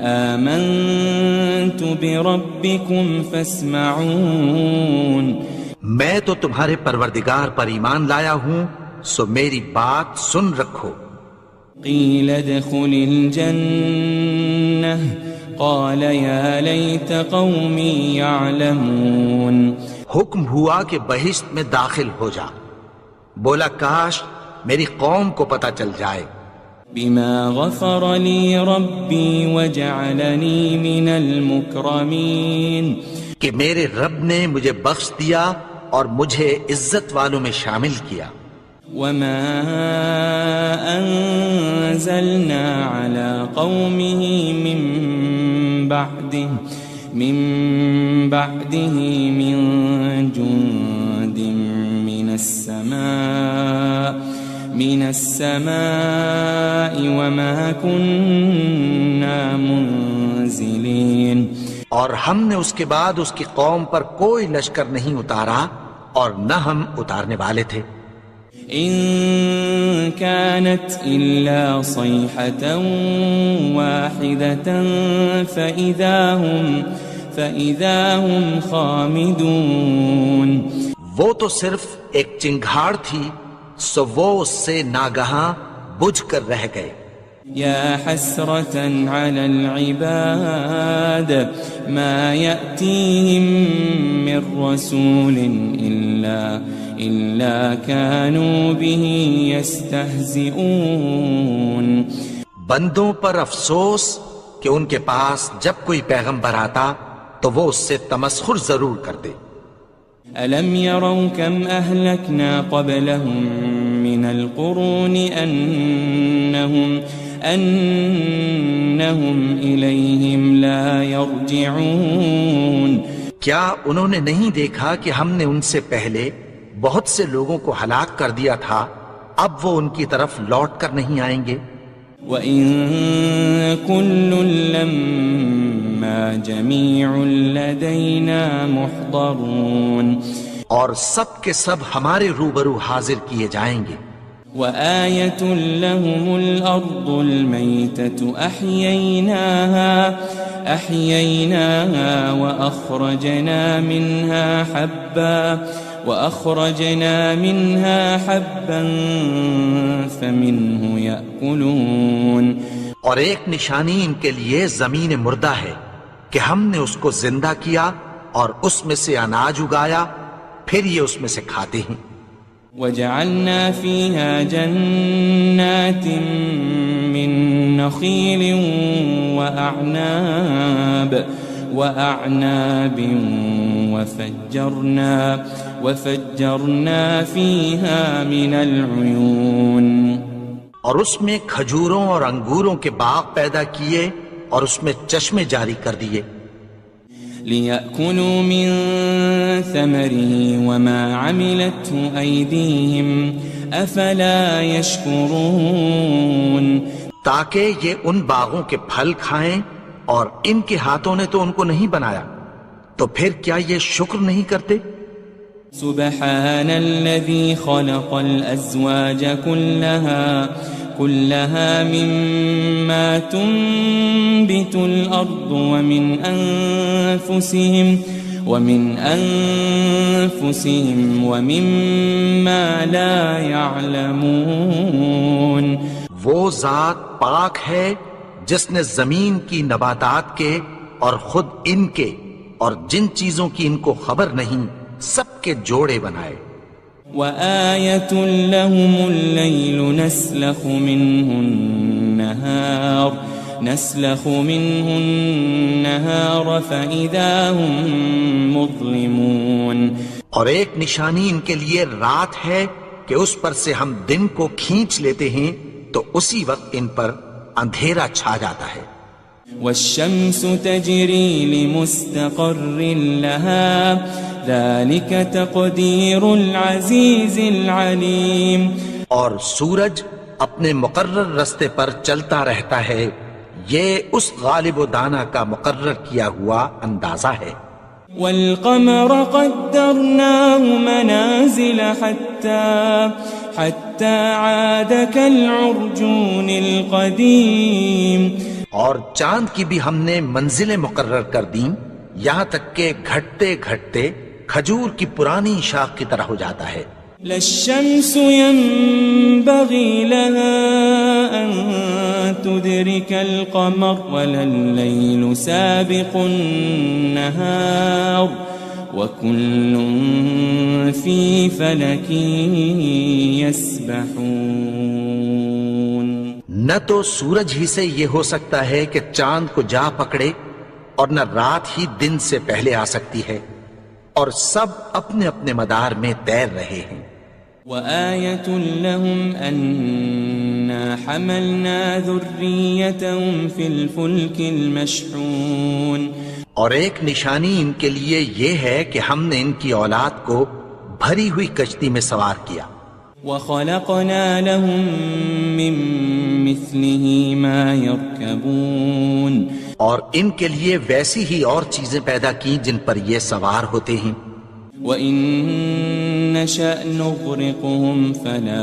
آمنت بربكم فاسمعون. میں تو تمہارے پروردگار پر ایمان لایا ہوں، سو میری بات سن رکھو. قيل ادخل الجنة قال يا ليت قومي يعلمون. حکم ہوا کہ بہشت میں داخل ہو جا. بولا کاش میری قوم کو پتہ چل جائے. بما غفر لي ربي وجعلني من المكرمين. کہ میرے رب نے مجھے بخش دیا اور مجھے عزت والوں میں شامل کیا. وما أنزلنا على قومه من بعده من جند من السماء وما كنا منزلين. اور ہم نے اس کے بعد اس کی قوم پر کوئی لشکر نہیں اتارا اور نہ ہم اتارنے والے تھے. إن كانت إلا صيحة واحدة فإذا هم خامدون. وہ تو صرف ایک چنگھاڑ تھی، سو وہ اس سے ناگہاں بجھ کر رہ گئے. يا حسرة على العباد ما يأتيهم من رسول إلا كانوا به يستهزئون. بندوں پر افسوس کہ ان کے پاس جب کوئی پیغمبر آتا تو وہ اس سے تمسخر ضرور کرتے. ألم يروا كم أهلكنا قبلهم من القرون أنهم إليهم لا يرجعون. کیا انہوں نے نہیں دیکھا کہ ہم نے ان سے پہلے بہت سے لوگوں کو ہلاک کر دیا تھا، اب وہ ان کی طرف لوٹ کر نہیں آئیں گے. وَإِن كُلٌّ لَمَّا جَمِيعٌ لَدَيْنَا مُحْضَرُونَ. اور سب کے سب ہمارے روبرو حاضر کیے جائیں گے. وآية لهم الأرض الميتة أحييناها وأخرجنا منها حبا فمنه يأكلون. اور ایک نشانی ان کے لیے زمین مردہ ہے کہ ہم نے اس کو زندہ کیا اور اس میں سے اناج اگایا، پھر یہ اس میں سے کھاتے ہیں. وجعلنا فيها جنات من نخيل وأعناب وفجرنا فيها من العيون. اور اس میں کھجوروں اور انگوروں کے باغ پیدا کیے اور اس میں چشمے جاری کر دیے. لِيَأْكُلُوا مِن ثَمَرِهِ وَمَا عَمِلَتْهُ أَيْدِيهِمْ أَفَلَا يَشْكُرُونَ. تاکہ یہ ان باغوں کے پھل کھائیں اور ان کے ہاتھوں نے تو ان کو نہیں بنایا، تو پھر کیا یہ شکر نہیں کرتے؟ سبحان الذي خلق الأزواج كلها مما تنبت الأرض ومن أنفسهم ومما لا يعلمون. وہ ذات پاک ہے جس نے زمین کی نباتات کے اور خود ان کے اور جن چیزوں کی ان کو خبر نہیں سب کے جوڑے بنائے. وآية لهم الليل نسلخ منه النهار فإذا هم مظلمون. اور ایک نشانی ان کے لیے رات ہے کہ اس پر سے ہم دن کو کھینچ لیتے ہیں تو اسی وقت ان پر اندھیرا چھا جاتا ہے. والشمس تجري لمستقر لها ذلك تقدير العزيز العليم. اور سورج اپنے مقرر رستے پر چلتا رہتا ہے، یہ اس غالب و دانا کا مقرر کیا ہوا اندازہ ہے. والقمر قدرناه منازل حتى عاد كالعرجون القديم. اور چاند کی بھی ہم نے منزلیں مقرر کر دیں یہاں تک کہ گھٹتے گھٹتے کھجور کی پرانی شاخ کی طرح ہو جاتا ہے. للشمس ينبغي لها أن تدرك القمر ولا الليل سابق النهار وكل في فلك يسبحون. نہ تو سورج ہی سے یہ ہو سکتا ہے کہ چاند کو جا پکڑے اور نہ رات ہی دن سے پہلے آ سکتی ہے، اور سب اپنے اپنے مدار میں تیر رہے ہیں. وآية لهم أنا حملنا ذريتهم في الفلك المشحون. اور ایک نشانی ان کے لیے یہ ہے کہ ہم نے ان کی اولاد کو بھری ہوئی کشتی میں سوار کیا. وخلقنا لهم من مثله ما يركبون. اور ان کے لیے ویسی ہی اور چیزیں پیدا کی جن پر یہ سوار ہوتے ہیں. وَإِن نَّشَأْ نُغْرِقْهُمْ فَلَا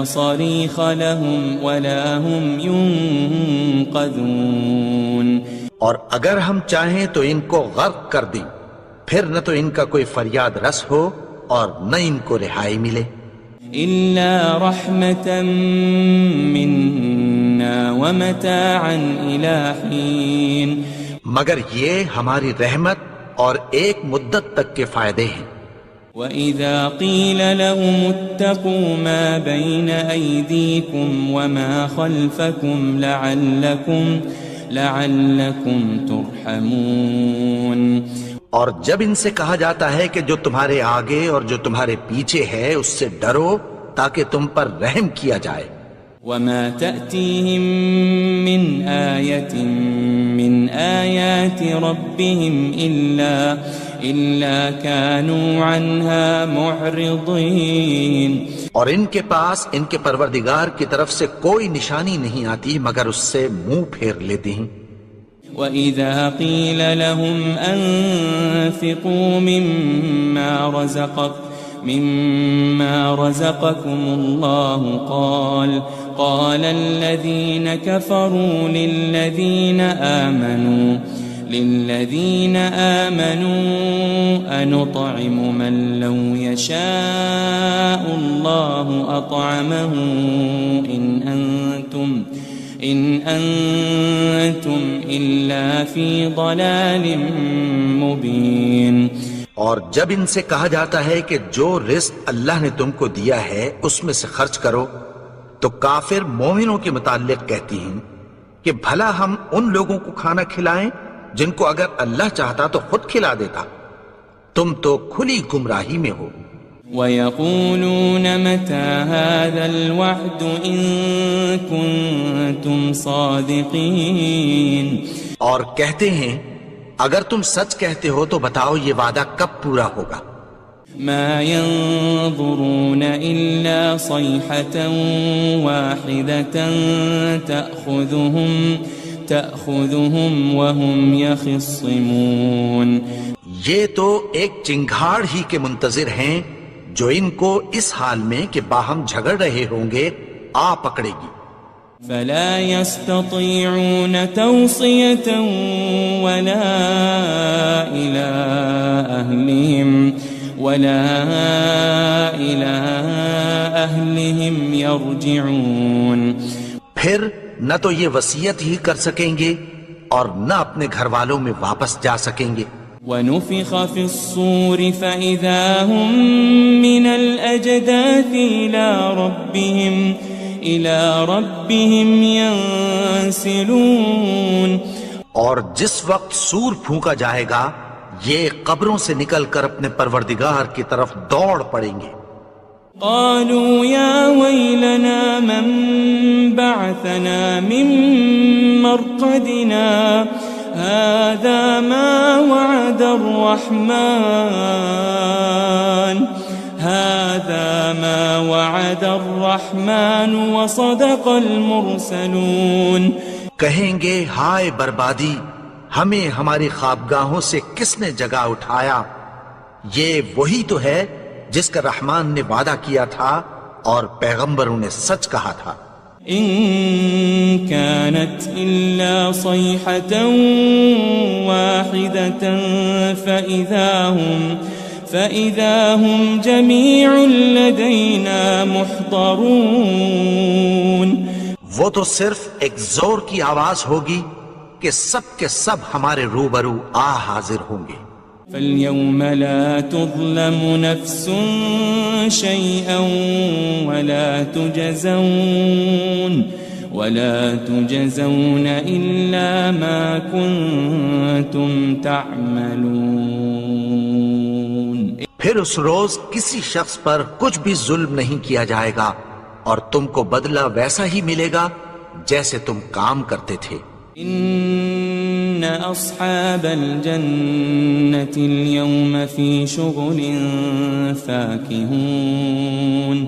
صَرِيخَ لَهُمْ وَلَا هُمْ يُنقَذُونَ. اور اگر ہم چاہیں تو ان کو غرق کر دیں، پھر نہ تو ان کا کوئی فریاد رس ہو اور نہ ان کو رہائی ملے. إِلَّا رَحْمَةً مِّنَّا وَمَتَاعًا إِلَىٰ حِينٍ. مگر یہ ہماری رحمت اور ایک مدت تک کے فائدے ہیں. وَإِذَا قِيلَ لَهُمُ اتَّقُوا مَا بَيْنَ أَيْدِيكُمْ وَمَا خَلْفَكُمْ لَعَلَّكُمْ تُرْحَمُونَ. اور جب ان سے کہا جاتا ہے کہ جو تمہارے آگے اور جو تمہارے پیچھے ہے اس سے ڈرو تاکہ تم پر رحم کیا جائے. وَمَا تَأْتِيهِم مِّنْ آيَةٍ مِّنْ آيَاتِ رَبِّهِمْ إِلَّا كَانُوا عَنْهَا مُعْرِضِينَ. اور ان کے پاس ان کے پروردگار کی طرف سے کوئی نشانی نہیں آتی مگر اس سے منہ پھیر لیتے ہیں. وَإِذَا قِيلَ لَهُمْ أَنفِقُوا مِمَّا رَزَقَكُمُ اللَّهُ قَالَ الَّذِينَ كَفَرُوا لِلَّذِينَ آمَنُوا أَنُطْعِمُ مَن لَّوْ يَشَاءُ اللَّهُ أَطْعَمَهُ إِنْ أَنْتُمْ إِلَّا فِي ضَلَالٍ مُبِينٍ۔ اور جب ان سے کہا جاتا ہے کہ جو رزق اللہ نے تم کو دیا ہے اس میں سے خرچ کرو، تو کافر مومنوں کے متعلق کہتی ہیں کہ بھلا ہم ان لوگوں کو کھانا کھلائیں جن کو اگر اللہ چاہتا تو خود کھلا دیتا، تم تو کھلی گمراہی میں ہو۔ وَيَقُولُونَ مَتَى هَذَا الْوَعْدُ إِن كُنتُمْ صَادِقِينَ، اور کہتے ہیں اگر تم سچ کہتے ہو تو بتاؤ یہ وعدہ کب پورا ہوگا۔ مَا يَنظُرُونَ إِلَّا صَيْحَةً وَاحِدَةً تَأْخُذُهُمْ وَهُمْ يَخِصِّمُونَ، یہ تو ایک چنگھاڑ ہی کے منتظر ہیں جو ان کو اس حال میں کہ باہم جھگڑ رہے ہوں گے آ پکڑے گی۔ فَلَا يَسْتَطِيعُونَ تَوْصِيَةً وَلَا إِلَىٰ أَهْلِهِمْ يَرْجِعُونَ، پھر نہ تو یہ وصیت ہی کر سکیں گے اور نہ اپنے گھر والوں میں واپس جا سکیں گے۔ وَنُفِخَ فِي الصُّورِ فَإِذَا هُم مِّنَ الْأَجْدَاثِ إِلَىٰ رَبِّهِمْ يَنسِلُونَ، اور جس وقت سور پھونکا جائے گا یہ قبروں سے نکل کر اپنے پروردگار کی طرف دوڑ پڑیں گے۔ قالوا يا ويلنا من بعثنا من مرقدنا هذا ما وعد الرحمن وصدق المرسلون، کہیں گے ہائے بربادی، ہمیں ہماری خوابگاہوں سے کس نے جگا اٹھایا، یہ وہی تو ہے جس کا رحمان نے وعدہ کیا تھا اور پیغمبروں نے سچ کہا تھا۔ إن كانت إلا صيحة واحدة فإذا هم جميع لدينا محضرون، وہ تو صرف ایک زور کی آواز ہوگی کہ سب کے سب ہمارے روبرو آ حاضر ہوں گے۔ فَالْيَوْمَ لَا تُظْلَمُ نَفْسٌ شَيْئًا وَلَا تُجَزَوْنَ إِلَّا مَا كُنتُمْ تَعْمَلُونَ، پھر اس روز کسی شخص پر کچھ بھی ظلم نہیں کیا جائے گا اور تم کو بدلہ ویسا ہی ملے گا جیسے تم کام کرتے تھے۔ إن أصحاب الجنة اليوم في شغل فاكهون،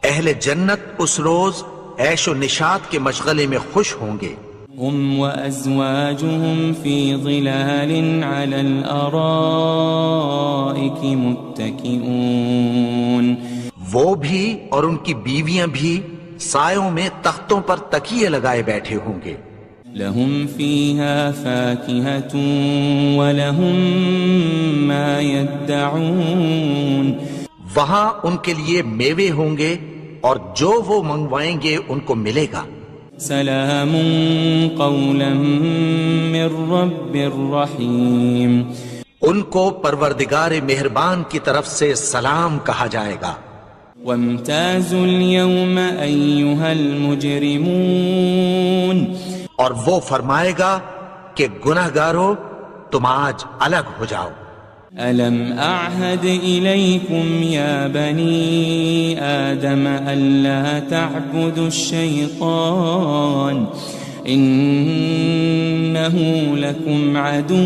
اہل جنت اس روز عیش و نشاط کے مشغلے میں خوش ہوں گے۔ هم وأزواجهم في ظلال على الأرائك متكئون، وہ بھی اور ان کی بیویاں بھی سایوں میں تختوں پر تکیے لگائے بیٹھے ہوں گے۔ لهم فيها فاكهة ولهم ما يدعون، وہاں ان کے لیے میوے ہوں گے اور جو وہ منگوائیں گے ان کو ملے گا۔ سلام قولا من رب الرحیم، ان کو پروردگار مہربان کی طرف سے سلام کہا جائے گا۔ وامتازوا اليوم أيها المجرمون، اور وہ فرمائے گا کہ گناہگارو تم آج الگ ہو جاؤ۔ ألم أعهد إليكم يا بني آدم ألا تعبدوا الشيطان إنه لكم عدو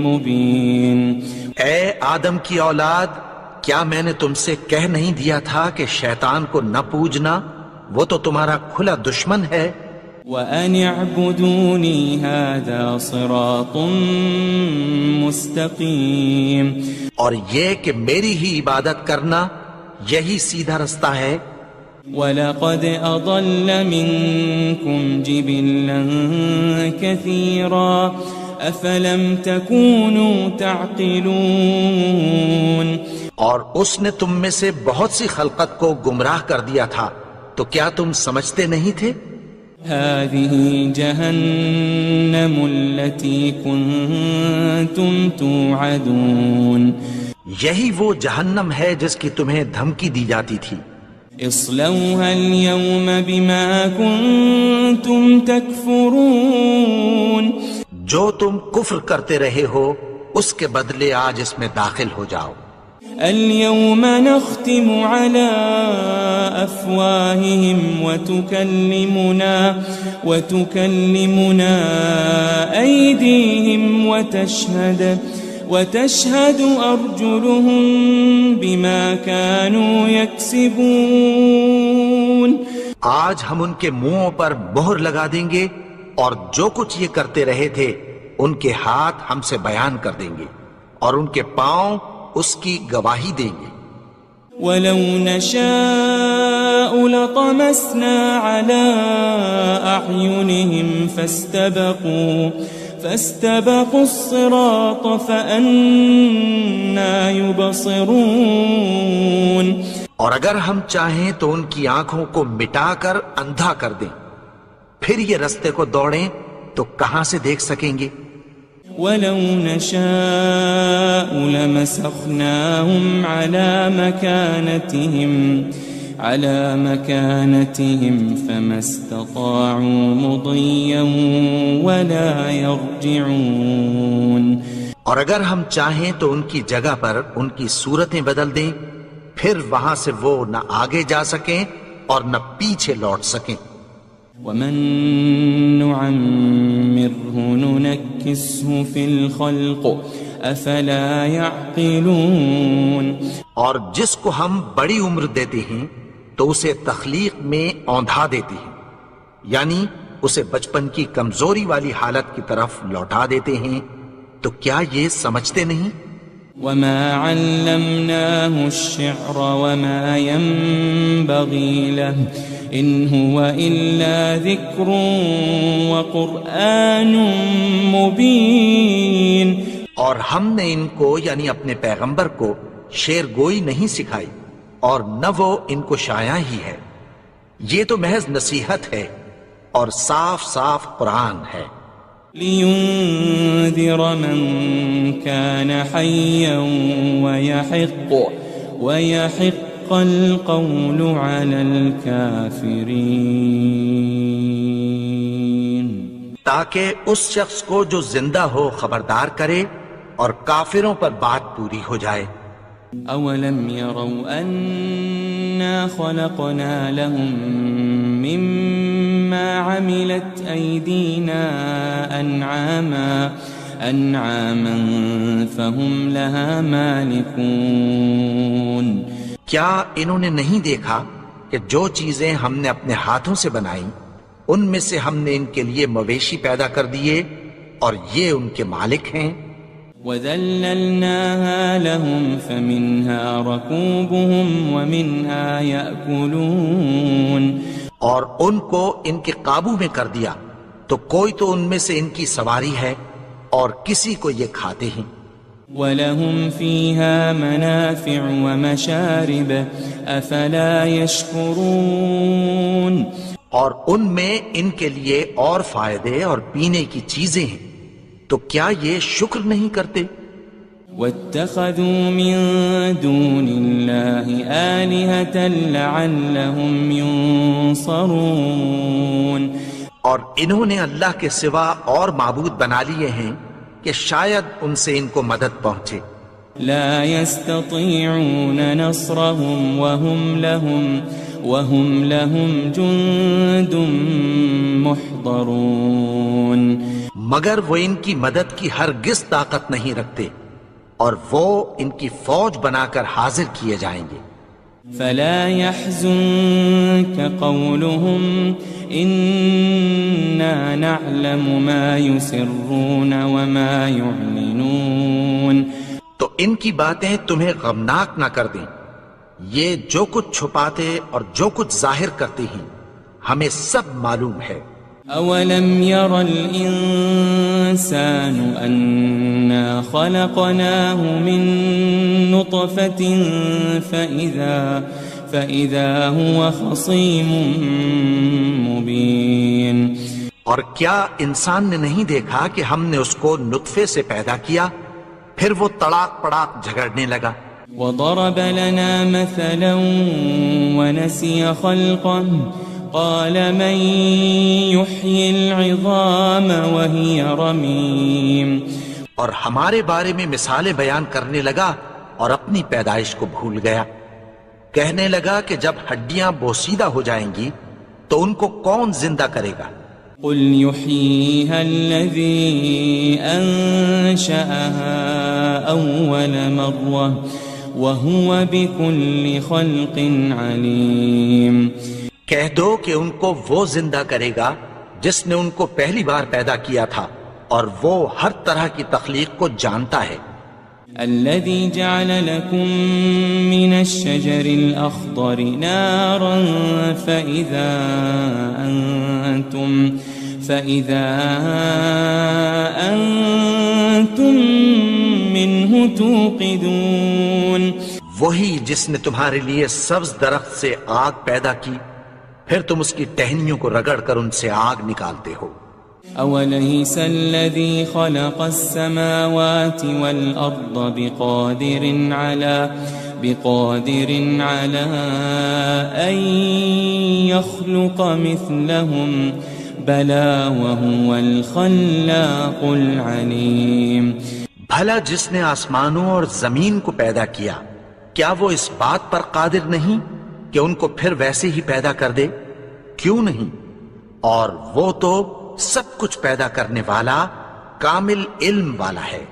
مبين، اے آدم کی اولاد، کیا میں نے تم سے کہہ نہیں دیا تھا کہ شیطان کو نہ پوجنا، وہ تو تمہارا کھلا دشمن ہے۔ وَأَنِ اعْبُدُونِي هَذَا صِرَاطٌ مُسْتَقِيم، اور یہ کہ میری ہی عبادت کرنا یہی سیدھا رستہ ہے۔ وَلَقَدْ أَضَلَّ مِنْكُمْ جِبِلًّا كَثِيرًا أَفَلَمْ تَكُونُوا تَعْقِلُونَ، اور اس نے تم میں سے بہت سی خلقت کو گمراہ کر دیا تھا، تو کیا تم سمجھتے نہیں تھے؟ هذه جهنم التي كنتم توعدون، یہی وہ جہنم ہے جس کی تمہیں دھمکی دی جاتی تھی۔ اصلوها اليوم بما كنتم تكفرون، جو تم کفر کرتے رہے ہو اس کے بدلے آج اس میں داخل ہو جاؤ۔ اليوم نختم على أفواههم وتكلمنا أيديهم وتشهد أرجلهم بما كانوا يكسبون، آج ہم ان کے منہوں پر مہر لگا دیں گے، اور جو کچھ یہ کرتے رہے تھے ان کے ہاتھ ہم سے بیان کر دیں گے، اور ان کے پاؤں اس کی گواہی دیں گے۔ وَلَوْ نَشَاءُ لَطَمَسْنَا عَلَىٰ أَعْيُنِهِمْ فَاسْتَبَقُوا الصِّرَاطَ فَأَنَّىٰ يُبْصِرُونَ، اور اگر ہم چاہیں تو ان کی آنکھوں کو مٹا کر اندھا کر دیں، پھر یہ رستے کو دوڑیں تو کہاں سے دیکھ سکیں گے؟ وَلَوْ نَشَاءُ لَمَسَخْنَاهُمْ عَلَىٰ مَكَانَتِهِمْ فَمَا اسْتَطَاعُوا مُضِيًّا وَلَا يَرْجِعُونَ، اور اگر ہم چاہیں تو ان کی جگہ پر ان کی صورتیں بدل دیں، پھر وہاں سے وہ نہ آگے جا سکیں اور نہ پیچھے لوٹ سکیں۔ وَمَن نُعَمِّرْهُ نُنَكِّسْهُ فِي الْخَلْقِ أَفَلَا يَعْقِلُونَ، اور جس کو ہم بڑی عمر دیتے ہیں تو اسے تخلیق میں اوندھا دیتے ہیں، یعنی اسے بچپن کی کمزوری والی حالت کی طرف لوٹا دیتے ہیں، تو کیا یہ سمجھتے نہیں؟ وَمَا عَلَّمْنَاهُ الشِّعْرَ وَمَا يَنبَغِي لَهُ إِنْ هُوَ إِلَّا ذِكْرٌ وَقُرْآنٌ مُبِينٌ، اور ہم نے ان کو یعنی اپنے پیغمبر کو شعر گوئی نہیں سکھائی، اور نہ وہ ان کو شایع ہی ہے، یہ تو محض نصیحت ہے اور صاف صاف قرآن ہے۔ لِيُنذِرَ مَن كَانَ حَيًّا وَيَحِقَّ الْقَوْلُ عَلَى الْكَافِرِينَ، تاکہ اس شخص کو جو زندہ ہو خبردار کرے اور کافروں پر بات پوری ہو جائے۔ أَوَلَمْ يَرَوْا أَنَّا خَلَقْنَا لَهُم مِّمَّا عَمِلَتْ أَيْدِينَا أَنْعَامًا فَهُمْ لَهَا مَالِكُونَ، کیا انہوں نے نہیں دیکھا کہ جو چیزیں ہم نے اپنے ہاتھوں سے بنائیں ان میں سے ہم نے ان کے لیے مویشی پیدا کر دیے اور یہ ان کے مالک ہیں۔ وَذَلَّلْنَاهَا لَهُمْ فَمِنْهَا رَكُوبُهُمْ وَمِنْهَا يَأْكُلُونَ، اور ان کو ان کے قابو میں کر دیا، تو کوئی تو ان میں سے ان کی سواری ہے اور کسی کو یہ کھاتے ہیں۔ وَلَهُمْ فِيهَا مَنَافِعُ وَمَشَارِبُ أَفَلَا يَشْكُرُونَ، اور ان میں ان کے لیے اور فائدے اور پینے کی چیزیں ہیں، تو کیا یہ شکر نہیں کرتے؟ وَاتَّخَذُوا مِن دُونِ اللَّهِ آلِهَةً لَعَلَّهُمْ يُنصَرُونَ، اور انہوں نے اللہ کے سوا اور معبود بنا لیے ہیں کہ شاید ان سے ان کو مدد پہنچے۔ لا يستطيعون نصرهم وهم لهم جند محضرون، مگر وہ ان کی مدد کی ہرگز طاقت نہیں رکھتے، اور وہ ان کی فوج بنا کر حاضر کیے جائیں گے۔ فلا يحزنك قولهم إنا نعلم ما يسرون وما يعلنون. تو ان کی باتیں تمہیں غمناک نہ کر دیں. یہ جو کچھ چھپاتے اور جو کچھ ظاہر کرتے ہیں ہمیں سب معلوم ہے. أولم ير الإنسان أنا خلقناه من نطفة فإذا هو خصيم مبين. اور کیا انسان نے نہیں دیکھا کہ ہم نے اس کو نطفے سے پیدا کیا پھر وہ تڑاک پڑاک جھگڑنے لگا. وضرب لنا مثلا ونسي خلقه قال من يحيي العظام وهي رميم. اور ہمارے بارے میں مثالیں بیان کرنے لگا اور اپنی پیدائش کو بھول گیا. کہنے لگا کہ جب ہڈیاں بوسیدہ ہو جائیں گی تو ان کو کون زندہ کرے گا؟ قل يحييها الذي أنشأها أول مرة وهو بكل خلق عليم. کہہ دو کہ ان کو وہ زندہ کرے گا جس نے ان کو پہلی بار پیدا کیا تھا اور وہ ہر طرح کی تخلیق کو جانتا ہے. الذي جعل لكم من الشجر الأخضر نارا فإذا أنتم منه توقدون. وہی جس نے تمہارے لیے سبز درخت سے آگ پیدا کی پھر تم اس کی ٹہنیوں کو رگڑ کر ان سے آگ نکالتے ہو. أوليس الذي خلق السماوات والأرض بقادر على أن يخلق مثلهم بلى وهو الخلاق العليم. بھلا جس نے آسمانوں اور زمین کو پیدا کیا کیا وہ اس بات پر قادر نہیں کہ ان کو پھر ویسے ہی پیدا کر دے؟ کیوں نہیں؟ اور وہ تو سب کچھ پیدا کرنے والا کامل علم والا ہے.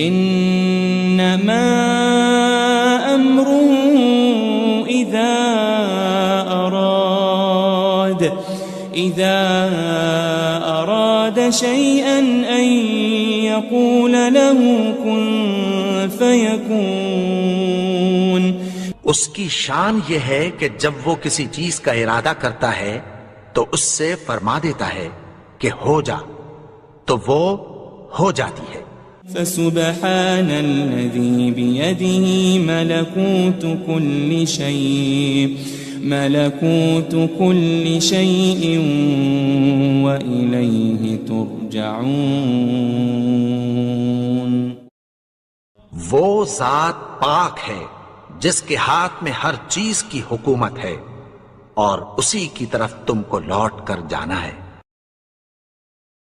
انما امره اذا اراد شيئا ان يقول له كن فيكون. اس کی شان یہ ہے کہ جب وہ کسی چیز کا ارادہ کرتا ہے تو اس سے فرما دیتا ہے کہ ہو جا تو وہ ہو جاتی ہے. فسبحان الذي بيده ملكوت كل شيء وإليه ترجعون. وہ ذات پاک ہے جس کے ہاتھ میں ہر چیز کی حکومت ہے اور اسی کی طرف تم کو لوٹ کر جانا ہے.